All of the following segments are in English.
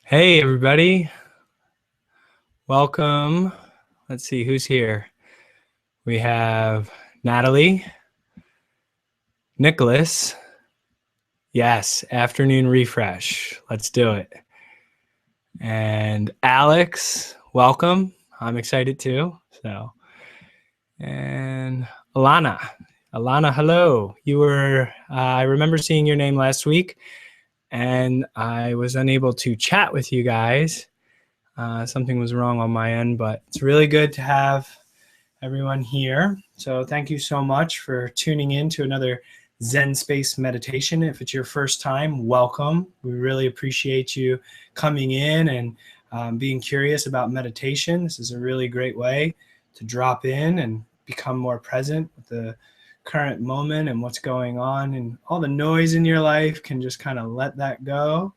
Hey, everybody. Welcome. Let's see who's here. We have Natalie, Nicholas. Yes, afternoon refresh. Let's do it. And Alex, welcome. I'm excited too. And Alana. Alana, hello. I remember seeing your name last week, and I was unable to chat with you guys. Something was wrong on my end, but it's really good to have everyone here. So thank you so much for tuning in to another Zen Space meditation. If it's your first time, welcome. We really appreciate you coming in and being curious about meditation. This is a really great way to drop in and become more present with the current moment and what's going on, and all the noise in your life can just kind of let that go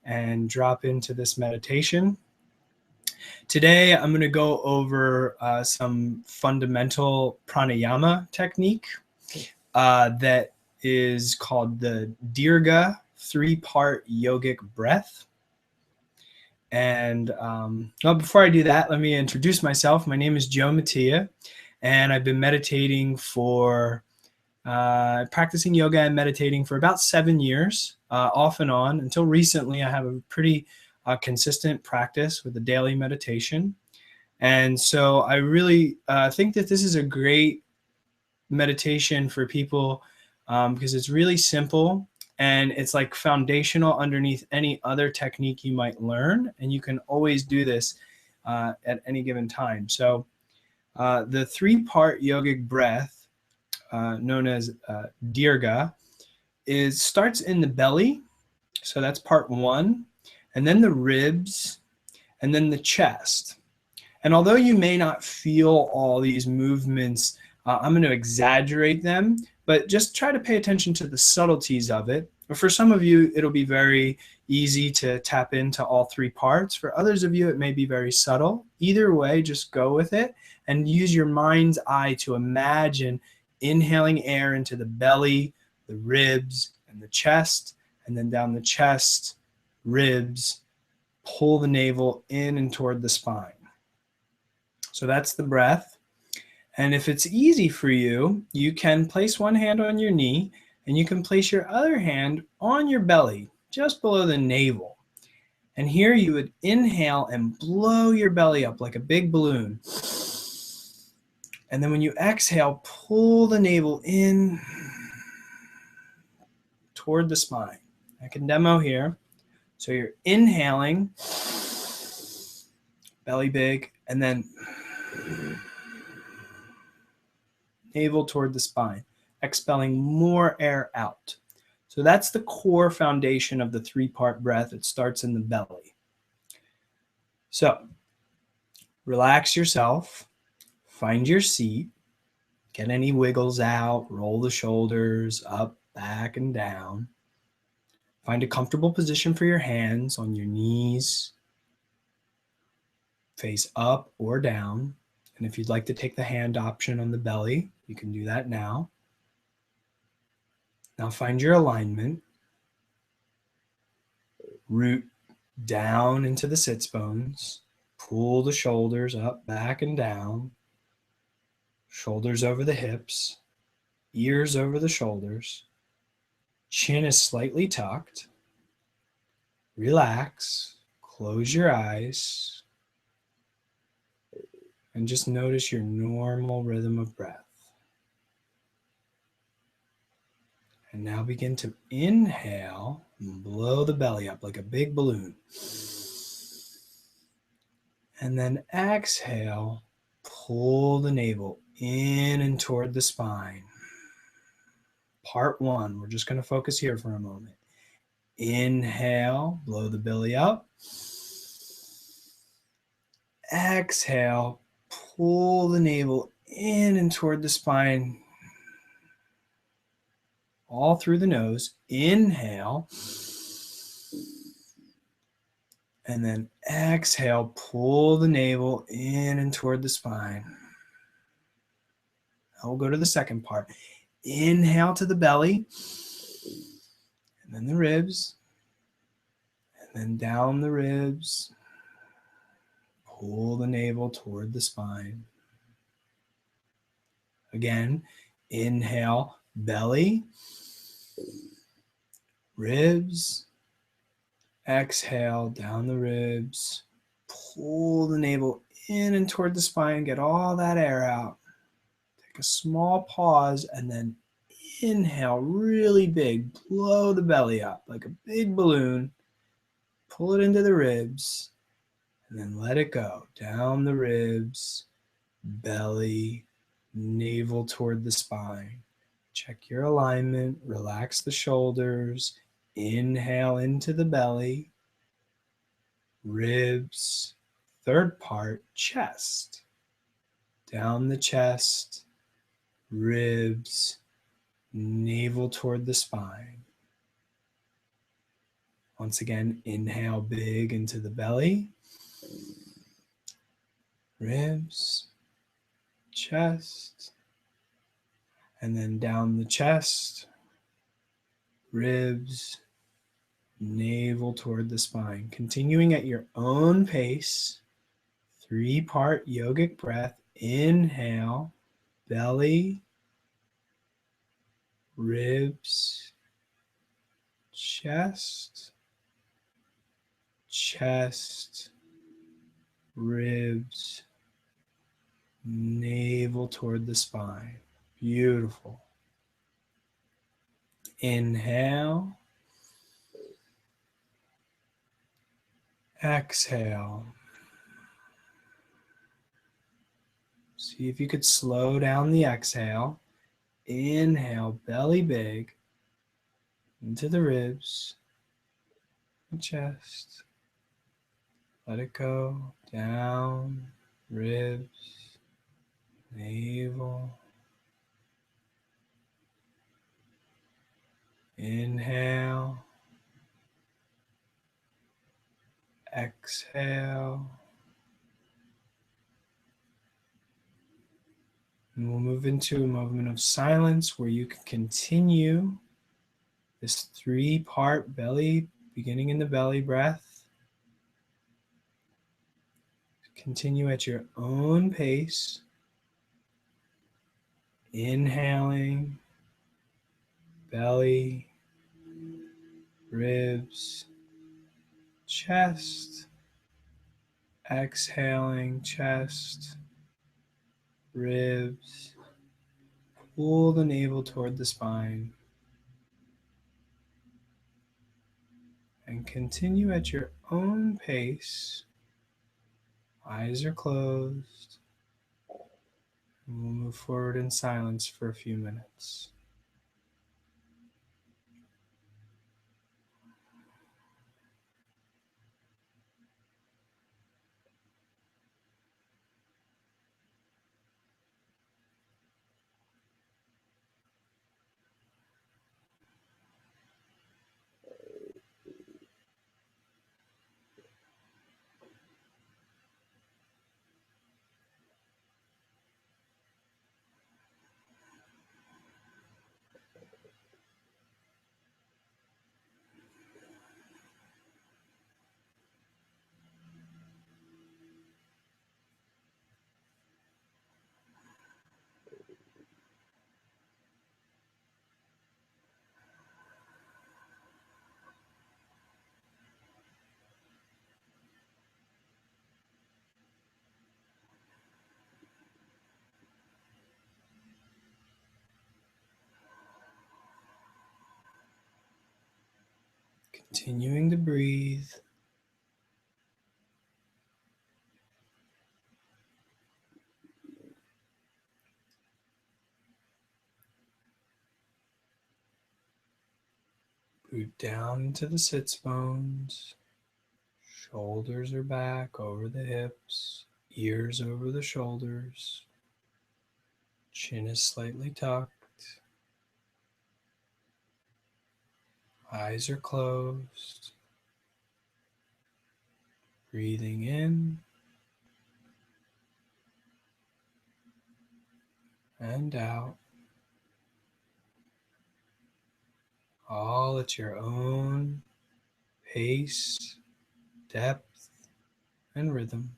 and drop into this meditation. Today, I'm going to go over some fundamental pranayama technique that is called the Dirga three-part yogic breath. And before I do that, let me introduce myself. My name is Joe Mattia, and I've been meditating practicing yoga and meditating for about 7 years, off and on. Until recently, I have a pretty consistent practice with a daily meditation. And so I really think that this is a great meditation for people because it's really simple and it's like foundational underneath any other technique you might learn. And you can always do this at any given time. So the three-part yogic breath, known as Dirga, starts in the belly. So that's part one, and then the ribs, and then the chest. And although you may not feel all these movements, I'm going to exaggerate them, but just try to pay attention to the subtleties of it. For some of you, it'll be very easy to tap into all three parts. For others of you, it may be very subtle. Either way, just go with it and use your mind's eye to imagine inhaling air into the belly, the ribs, and the chest, and then down the chest, ribs, pull the navel in and toward the spine. So that's the breath. And if it's easy for you, you can place one hand on your knee and you can place your other hand on your belly, just below the navel. And here you would inhale and blow your belly up like a big balloon. And then when you exhale, pull the navel in toward the spine. I can demo here. So you're inhaling, belly big, and then navel toward the spine, expelling more air out. So that's the core foundation of the three-part breath. It starts in the belly. So relax yourself, find your seat, get any wiggles out, roll the shoulders up, back, and down. Find a comfortable position for your hands on your knees, face up or down. And if you'd like to take the hand option on the belly, you can do that now. Now find your alignment. Root down into the sits bones. Pull the shoulders up, back, and down. Shoulders over the hips. Ears over the shoulders. Chin is slightly tucked. Relax. Close your eyes. And just notice your normal rhythm of breath. And now begin to inhale and blow the belly up like a big balloon. And then exhale, pull the navel in and toward the spine. Part one, we're just going to focus here for a moment. Inhale, blow the belly up. Exhale, pull the navel in and toward the spine. All through the nose. Inhale. And then exhale, pull the navel in and toward the spine. Now we'll go to the second part. Inhale to the belly. And then the ribs. And And then down the ribs. Pull the navel toward the spine. Again, inhale, belly, ribs. Exhale, down the ribs. Pull the navel in and toward the spine. Get all that air out. Take a small pause and then inhale really big. Blow the belly up like a big balloon. Pull it into the ribs and then let it go. Down the ribs, belly, navel toward the spine. Check your alignment. Relax the shoulders. Inhale into the belly. Ribs. Third part, chest. Down the chest, ribs, navel toward the spine. Once again, inhale big into the belly, ribs, chest, and then down the chest, ribs, navel toward the spine. Continuing at your own pace, 3-part yogic breath. Inhale, belly, ribs, chest, chest, ribs, navel toward the spine. Beautiful. Inhale. Exhale. See if you could slow down the exhale. Inhale, belly big, into the ribs, the chest. Let it go. Down, ribs, navel. Inhale. Exhale. And we'll move into a moment of silence where you can continue this 3-part belly, beginning in the belly breath. Continue at your own pace. Inhaling, belly, ribs, chest. Exhaling, chest, ribs. Pull the navel toward the spine. And continue at your own pace. Eyes are closed. And we'll move forward in silence for a few minutes. Continuing to breathe. Root down into the sits bones. Shoulders are back over the hips. Ears over the shoulders. Chin is slightly tucked. Eyes are closed. Breathing in and out. All at your own pace. depth and rhythm.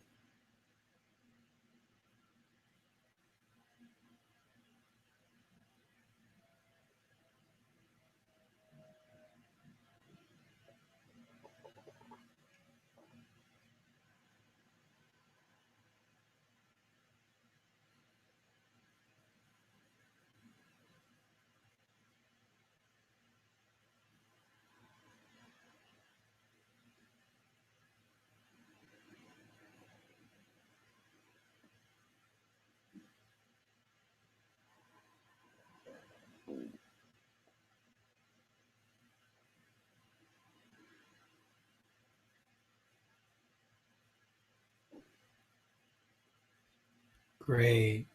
Great.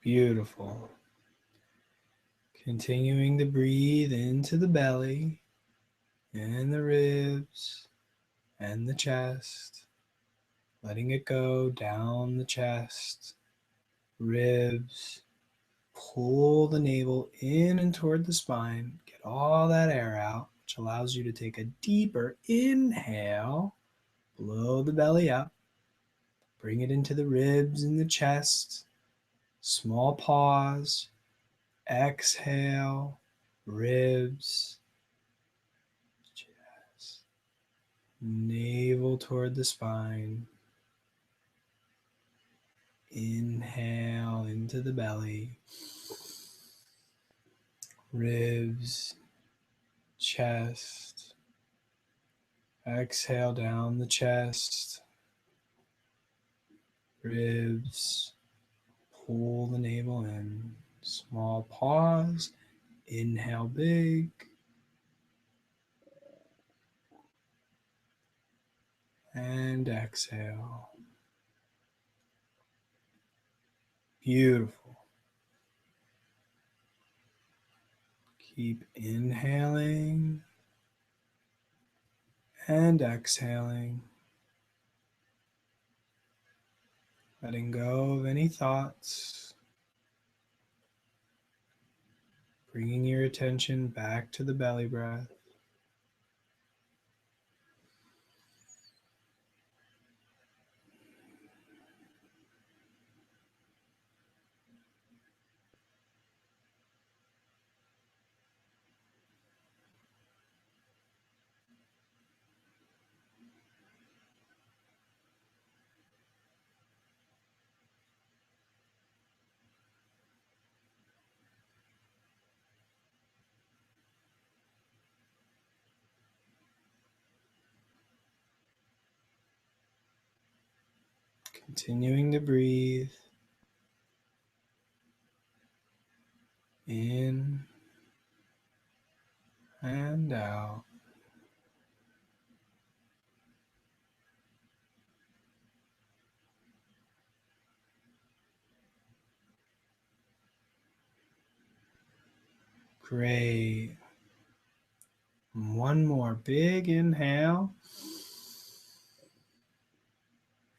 Beautiful. Continuing to breathe into the belly and the ribs and the chest. Letting it go down the chest, ribs. Pull the navel in and toward the spine. Get all that air out, which allows you to take a deeper inhale. Blow the belly up. Bring it into the ribs and the chest. Small pause. Exhale. Ribs. Chest. Navel toward the spine. Inhale into the belly. Ribs. Chest. Exhale down the chest. Ribs. Pull the navel in. Small pause. Inhale big. And exhale. Beautiful. Keep inhaling and exhaling. Letting go of any thoughts. Bringing your attention back to the belly breath. Continuing to breathe in and out. Great. One more big inhale.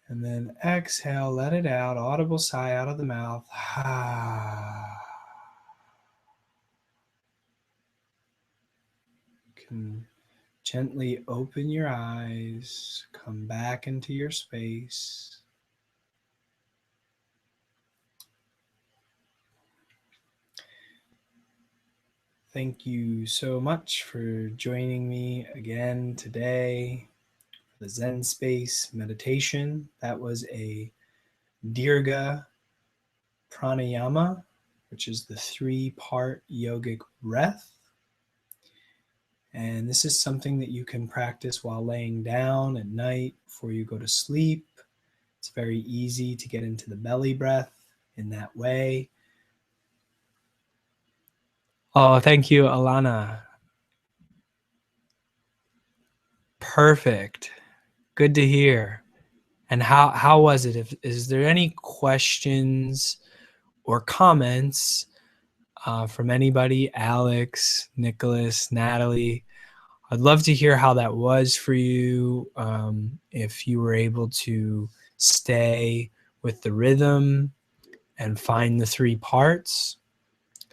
And then exhale, let it out, audible sigh out of the mouth. You can gently open your eyes, come back into your space. Thank you so much for joining me again today for the Zen Space meditation. That was a Dirga Pranayama, which is the 3-part yogic breath. And this is something that you can practice while laying down at night before you go to sleep. It's very easy to get into the belly breath in that way. Oh, thank you, Alana. Perfect. Good to hear. And how was it? Is there any questions or comments from anybody? Alex, Nicholas, Natalie? I'd love to hear how that was for you. If you were able to stay with the rhythm and find the 3 parts.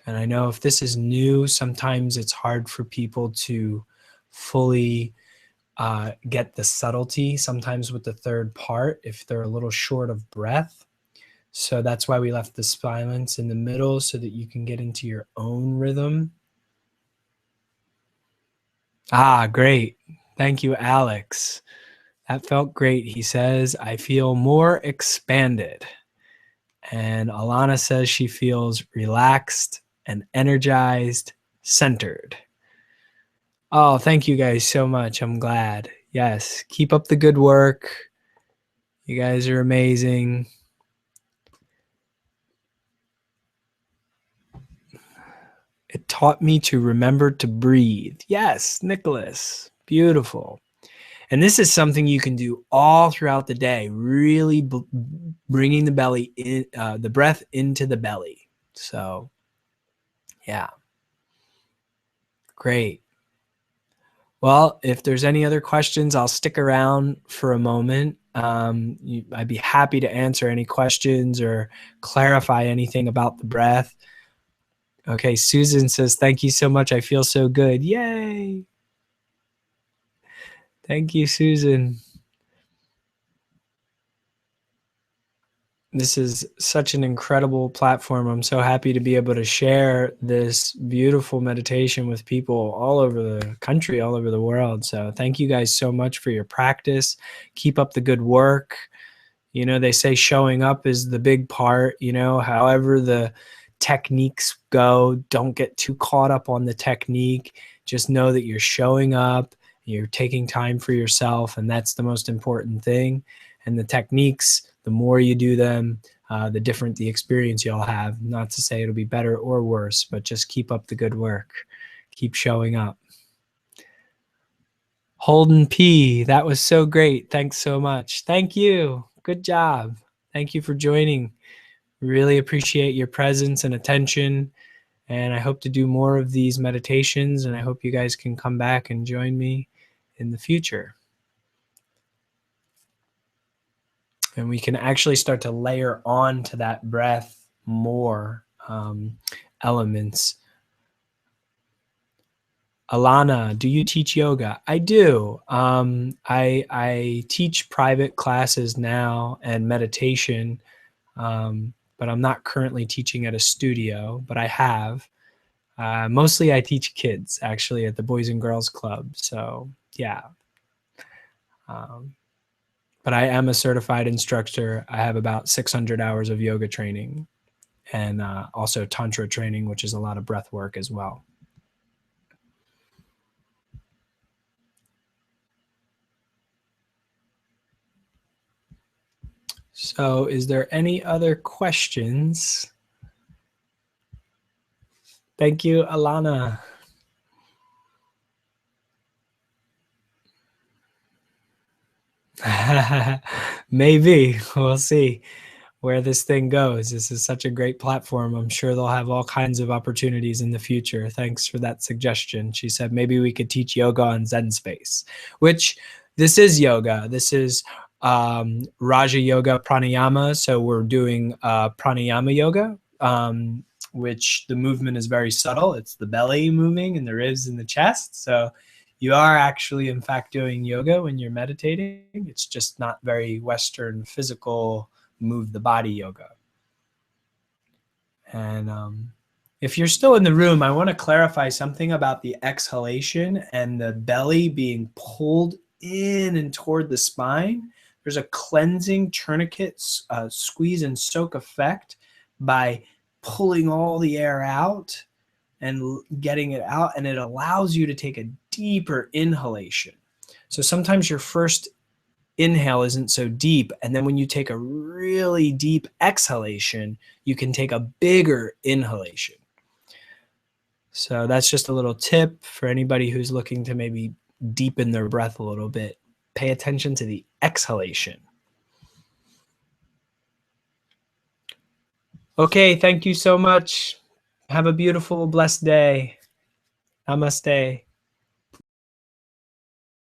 And I know if this is new, sometimes it's hard for people to fully get the subtlety sometimes with the third part if they're a little short of breath. So that's why we left the silence in the middle, so that you can get into your own rhythm. Ah, great. Thank you, Alex. That felt great. He says, I feel more expanded. And Alana says she feels relaxed and energized, centered. Oh, thank you guys so much. I'm glad. Yes, keep up the good work. You guys are amazing. It taught me to remember to breathe. Yes, Nicholas. Beautiful. And this is something you can do all throughout the day, really bringing the belly in, the breath into the belly. So, yeah. Great. Well, if there's any other questions, I'll stick around for a moment. I'd be happy to answer any questions or clarify anything about the breath. Okay, Susan says, thank you so much. I feel so good. Yay. Thank you, Susan. This is such an incredible platform. I'm so happy to be able to share this beautiful meditation with people all over the country, all over the world. So thank you guys so much for your practice. Keep up the good work. You know, they say showing up is the big part, you know, however the techniques go, don't get too caught up on the technique. Just know that you're showing up, you're taking time for yourself, and that's the most important thing. And the techniques, the more you do them, the different the experience you'll have. Not to say it'll be better or worse, but just keep up the good work. Keep showing up. Holden P, that was so great. Thanks so much. Thank you. Good job. Thank you for joining. Really appreciate your presence and attention. And I hope to do more of these meditations, and I hope you guys can come back and join me in the future. And we can actually start to layer on to that breath more elements. Alana, do you teach yoga? I do. I teach private classes now and meditation, but I'm not currently teaching at a studio, but I have. Mostly I teach kids, actually, at the Boys and Girls Club. So, yeah. But I am a certified instructor. I have about 600 hours of yoga training, and also tantra training, which is a lot of breath work as well. So is there any other questions? Thank you, Alana. Maybe. We'll see where this thing goes. This is such a great platform. I'm sure they'll have all kinds of opportunities in the future. Thanks for that suggestion. She said maybe we could teach yoga on Zen Space, which this is yoga. This is Raja Yoga Pranayama. So we're doing Pranayama Yoga, which the movement is very subtle. It's the belly moving and the ribs and the chest. So you are actually, in fact, doing yoga when you're meditating. It's just not very Western physical move the body yoga. And if you're still in the room, I want to clarify something about the exhalation and the belly being pulled in and toward the spine. There's a cleansing tourniquet squeeze and soak effect by pulling all the air out and getting it out, and it allows you to take a deeper inhalation. So sometimes your first inhale isn't so deep, and then when you take a really deep exhalation, you can take a bigger inhalation. So that's just a little tip for anybody who's looking to maybe deepen their breath a little bit. Pay attention to the exhalation. Okay, thank you so much. Have a beautiful, blessed day. Namaste.